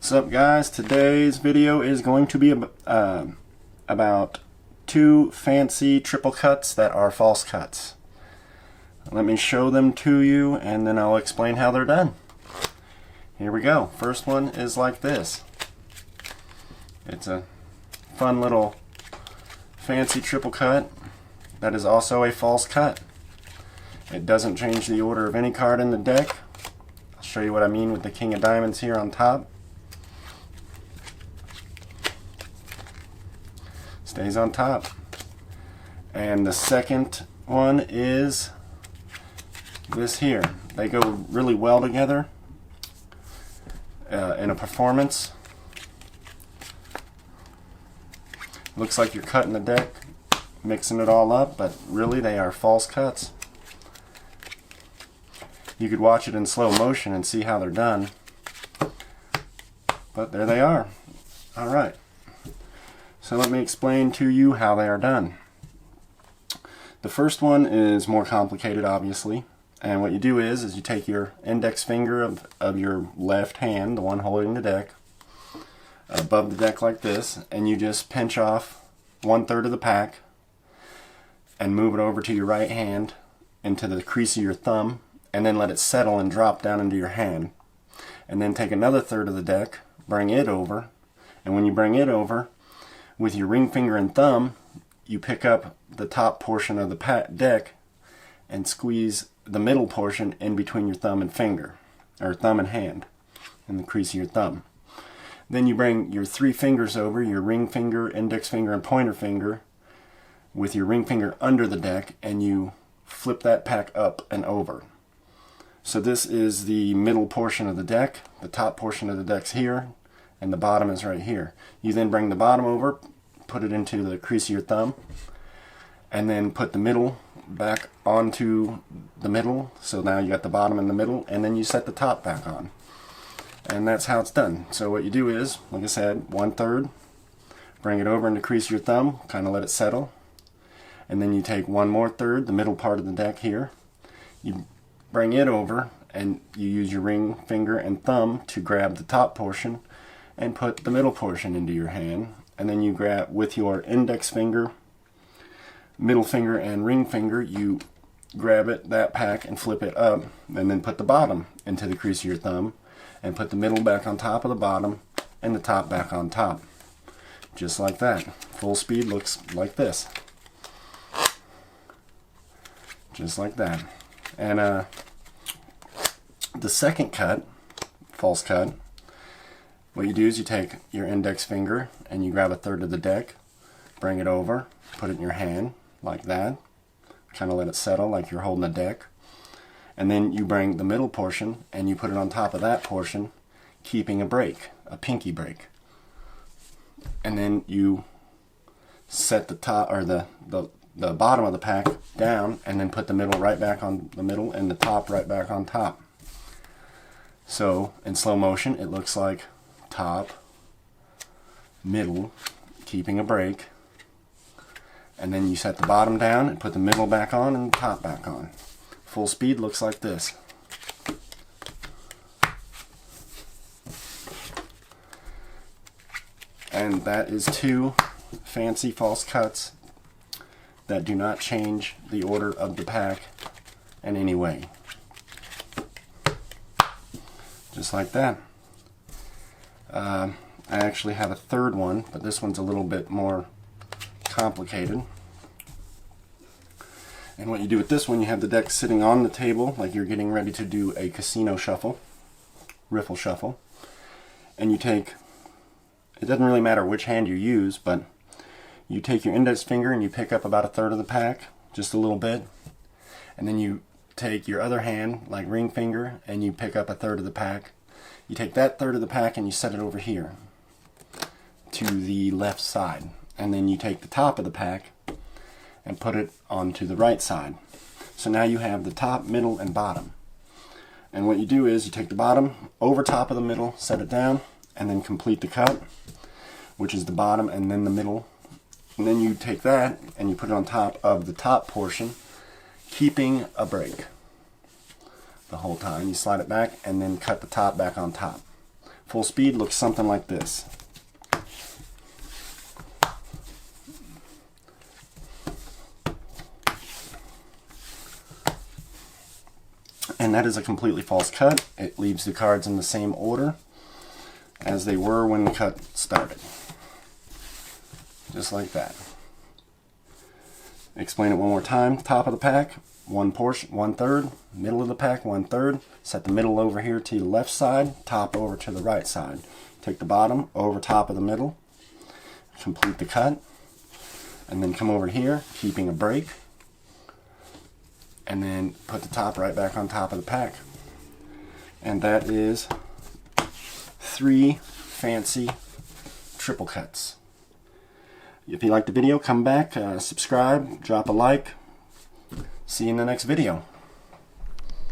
What's up, guys? Today's video is going to be about two fancy triple cuts that are false cuts. Let me show them to you and then I'll explain how they're done. Here we go. First one is like this. It's a fun little fancy triple cut that is also a false cut. It doesn't change the order of any card in the deck. I'll show you what I mean with the King of Diamonds here on top. Stays on top. And the second one is this here. They go really well together in a performance. Looks like you're cutting the deck, mixing it all up, but really they are false cuts. You could watch it in slow motion and see how they're done, but there they are. Alright, so let me explain to you how they are done. The first one is more complicated, obviously, and what you do is you take your index finger of your left hand, the one holding the deck, above the deck like this, and you just pinch off 1/3 of the pack and move it over to your right hand into the crease of your thumb, and then let it settle and drop down into your hand. And then take another 1/3 of the deck, bring it over, and when you bring it over, with your ring finger and thumb, you pick up the top portion of the deck and squeeze the middle portion in between your thumb and finger, or thumb and hand, in the crease of your thumb. Then you bring your 3 fingers over, your ring finger, index finger, and pointer finger, with your ring finger under the deck, and you flip that pack up and over. So this is the middle portion of the deck. The top portion of the deck's here, and the bottom is right here. You then bring the bottom over, put it into the crease of your thumb, and then put the middle back onto the middle. So now you got the bottom and the middle, and then you set the top back on. And that's how it's done. So what you do is, like I said, 1/3, bring it over in the crease of your thumb, kind of let it settle, and then you take one more 1/3, the middle part of the deck here, you bring it over, and you use your ring finger and thumb to grab the top portion and put the middle portion into your hand, and then you grab with your index finger, middle finger, and ring finger, you grab that pack and flip it up, and then put the bottom into the crease of your thumb, and put the middle back on top of the bottom and the top back on top. Just like that. Full speed looks like this. Just like that. And the second cut, false cut, what you do is you take your index finger and you grab 1/3 of the deck, bring it over, put it in your hand like that, kind of let it settle like you're holding a deck. And then you bring the middle portion and you put it on top of that portion, keeping a break, a pinky break. And then you set the top or the bottom of the pack down, and then put the middle right back on the middle and the top right back on top. So in slow motion it looks like top, middle, keeping a break, and then you set the bottom down and put the middle back on and the top back on. Full speed looks like this. And that is two fancy false cuts that do not change the order of the pack in any way. Just like that. I actually have a third one, but this one's a little bit more complicated. And what you do with this one, you have the deck sitting on the table like you're getting ready to do a casino shuffle, riffle shuffle. And you take, it doesn't really matter which hand you use, but you take your index finger and you pick up about 1/3 of the pack, just a little bit. And then you take your other hand, like ring finger, and you pick up 1/3 of the pack. You take that 1/3 of the pack and you set it over here to the left side. And then you take the top of the pack and put it onto the right side. So now you have the top, middle, and bottom. And what you do is you take the bottom over top of the middle, set it down, and then complete the cut, which is the bottom and then the middle. And then you take that and you put it on top of the top portion, keeping a break the whole time. You slide it back and then cut the top back on top. Full speed looks something like this. And that is a completely false cut. It leaves the cards in the same order as they were when the cut started. Just like that. Explain it one more time. Top of the pack, one portion, 1/3. Middle of the pack, 1/3. Set the middle over here to the left side, top over to the right side. Take the bottom over top of the middle. Complete the cut. And then come over here, keeping a break. And then put the top right back on top of the pack. And that is 3 fancy triple cuts. If you liked the video, come back, subscribe, drop a like. See you in the next video.